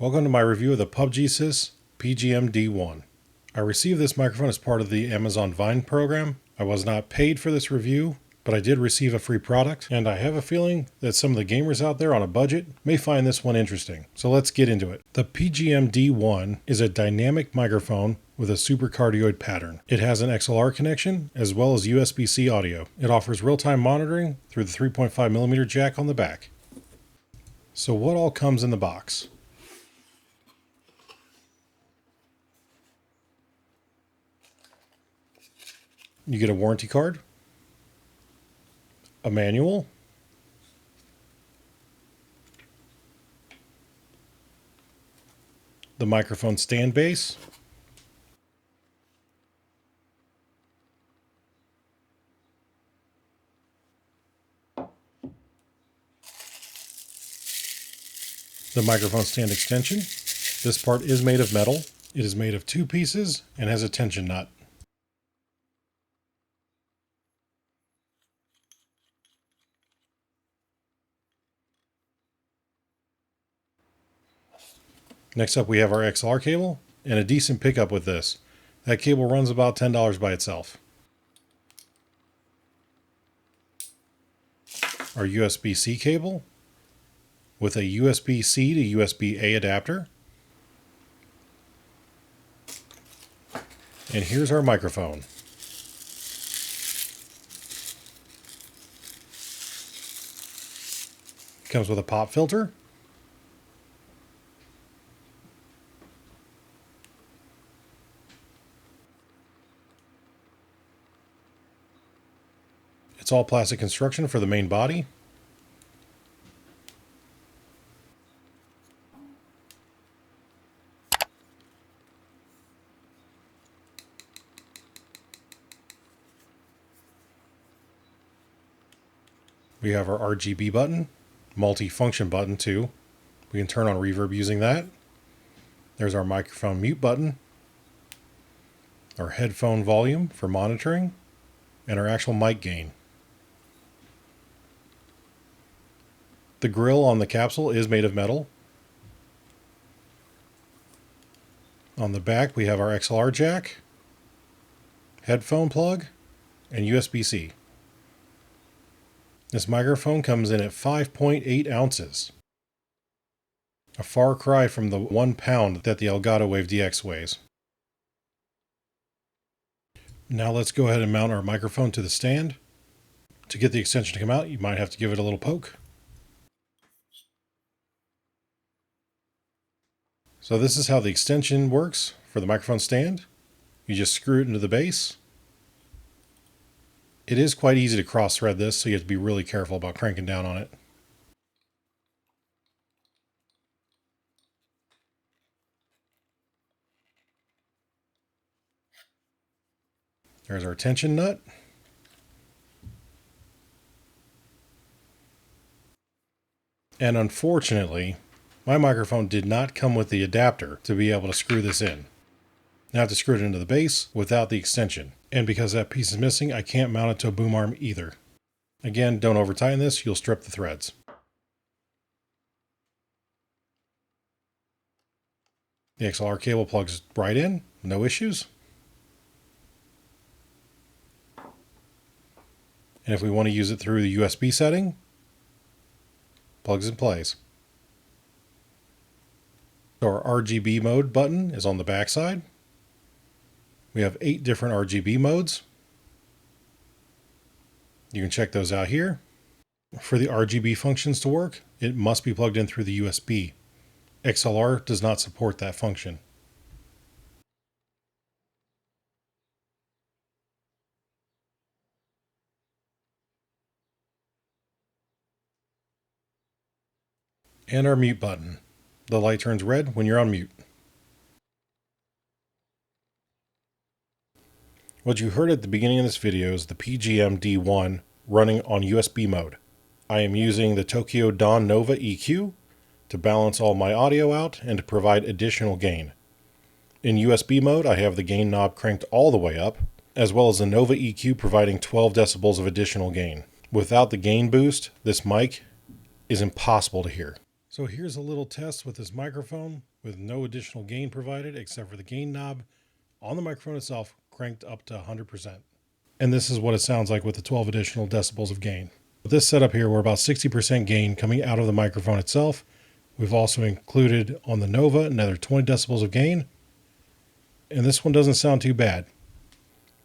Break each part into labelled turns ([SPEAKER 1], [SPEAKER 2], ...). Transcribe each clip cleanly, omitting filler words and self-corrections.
[SPEAKER 1] Welcome to my review of the PUPGSIS PGM D1. I received this microphone as part of the Amazon Vine program. I was not paid for this review, but I did receive a free product, and I have a feeling that some of the gamers out there on a budget may find this one interesting. So let's get into it. The PGM D1 is a dynamic microphone with a supercardioid pattern. It has an XLR connection as well as USB-C audio. It offers real-time monitoring through the 3.5mm jack on the back. So what all comes in the box? You get a warranty card, a manual, the microphone stand base, the microphone stand extension. This part is made of metal. It is made of 2 pieces and has a tension nut. Next up we have our XLR cable and a decent pickup with this. That cable runs about $10 by itself. Our USB-C cable with a USB-C to USB-A adapter. And here's our microphone. Comes with a pop filter. It's all plastic construction for the main body. We have our RGB button, multi-function button too. We can turn on reverb using that. There's our microphone mute button, our headphone volume for monitoring, and our actual mic gain. The grill on the capsule is made of metal. On the back we have our XLR jack, headphone plug, and USB-C. This microphone comes in at 5.8 ounces. A far cry from the 1 pound that the Elgato Wave DX weighs. Now let's go ahead and mount our microphone to the stand. To get the extension to come out, you might have to give it a little poke. So this is how the extension works for the microphone stand. You just screw it into the base. It is quite easy to cross thread this, so you have to be really careful about cranking down on it. There's our tension nut. And unfortunately, my microphone did not come with the adapter to be able to screw this in. Now I have to screw it into the base without the extension. And because that piece is missing, I can't mount it to a boom arm either. Again, don't over tighten this, you'll strip the threads. The XLR cable plugs right in, no issues. And if we want to use it through the USB setting, plugs and plays. So our RGB mode button is on the back side. We have 8 different RGB modes. You can check those out here. For the RGB functions to work, it must be plugged in through the USB. XLR does not support that function. And our mute button. The light turns red when you're on mute. What you heard at the beginning of this video is the PGM D1 running on USB mode. I am using the Tokyo Dawn Nova EQ to balance all my audio out and to provide additional gain. In USB mode, I have the gain knob cranked all the way up, as well as the Nova EQ providing 12 decibels of additional gain. Without the gain boost, this mic is impossible to hear. So here's a little test with this microphone with no additional gain provided except for the gain knob on the microphone itself cranked up to 100%. And this is what it sounds like with the 12 additional decibels of gain. With this setup here, we're about 60% gain coming out of the microphone itself. We've also included on the Nova another 20 decibels of gain. And this one doesn't sound too bad.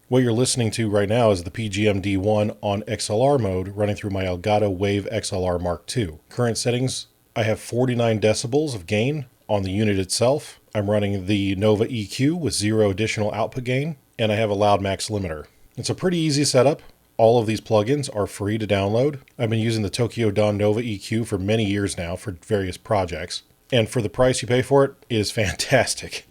[SPEAKER 1] What you're listening to right now is the PGM D1 on XLR mode running through my Elgato Wave XLR Mark II. Current settings, I have 49 decibels of gain on the unit itself. I'm running the Nova EQ with 0 additional output gain, and I have a Loud Max limiter. It's a pretty easy setup. All of these plugins are free to download. I've been using the Tokyo Dawn Nova EQ for many years now for various projects, and for the price you pay for it, it is fantastic.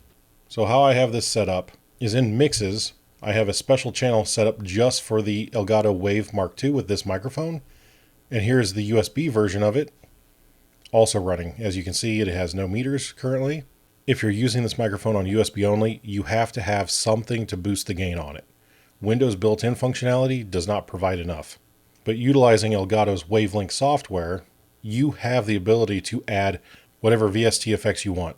[SPEAKER 1] So how I have this set up is in mixes. I have a special channel set up just for the Elgato Wave Mark II with this microphone, and here's the USB version of it, also running. As you can see, it has no meters currently. If you're using this microphone on USB only, you have to have something to boost the gain on it. Windows built-in functionality does not provide enough. But utilizing Elgato's Wavelink software, you have the ability to add whatever VST effects you want.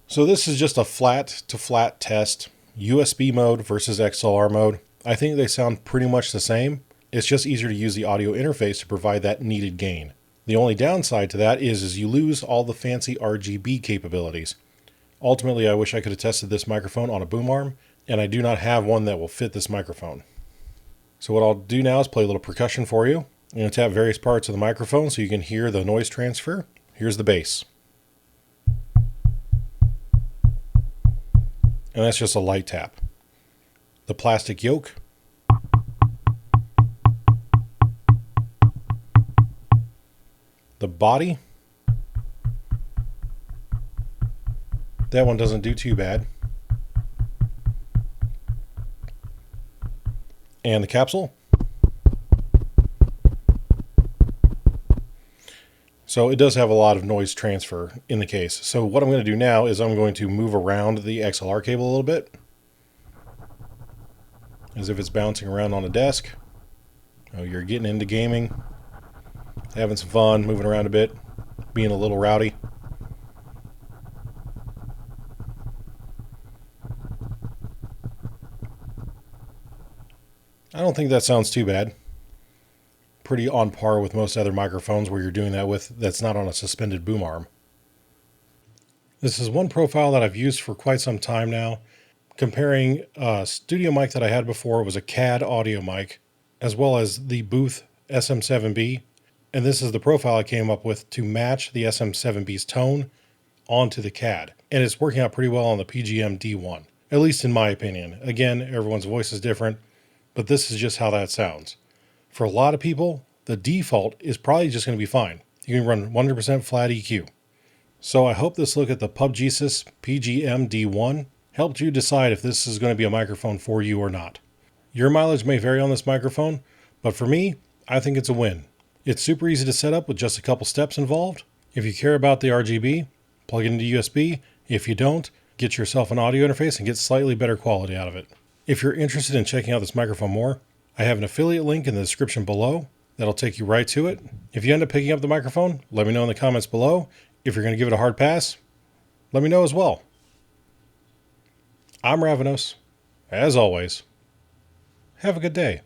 [SPEAKER 1] So this is just a flat-to-flat test. USB mode versus XLR mode. I think they sound pretty much the same. It's just easier to use the audio interface to provide that needed gain. The only downside to that is you lose all the fancy RGB capabilities. Ultimately, I wish I could have tested this microphone on a boom arm, and I do not have one that will fit this microphone. So what I'll do now is play a little percussion for you. I'm going to tap various parts of the microphone so you can hear the noise transfer. Here's the bass. And that's just a light tap. The plastic yoke. The body. That one doesn't do too bad. And the capsule. So it does have a lot of noise transfer in the case. So what I'm going to do now is I'm going to move around the XLR cable a little bit, as if it's bouncing around on a desk. Oh, you're getting into gaming, having some fun, moving around a bit, being a little rowdy. I don't think that sounds too bad. Pretty on par with most other microphones where you're doing that with that's not on a suspended boom arm. This is one profile that I've used for quite some time now, comparing a studio mic that I had before. It was a CAD audio mic, as well as the Booth SM7B, and this is the profile I came up with to match the SM7B's tone onto the CAD, and it's working out pretty well on the PGM D1, at least in my opinion. Again, everyone's voice is different, but this is just how that sounds. For a lot of people, the default is probably just going to be fine. You can run 100% flat EQ. So I hope this look at the PUPGSIS PGM D1 helped you decide if this is going to be a microphone for you or not. Your mileage may vary on this microphone, but for me, I think it's a win. It's super easy to set up with just a couple steps involved. If you care about the RGB, plug it into USB. If you don't, get yourself an audio interface and get slightly better quality out of it. If you're interested in checking out this microphone more, I have an affiliate link in the description below that'll take you right to it. If you end up picking up the microphone, let me know in the comments below. If you're going to give it a hard pass, let me know as well. I'm Ravenos. As always, have a good day.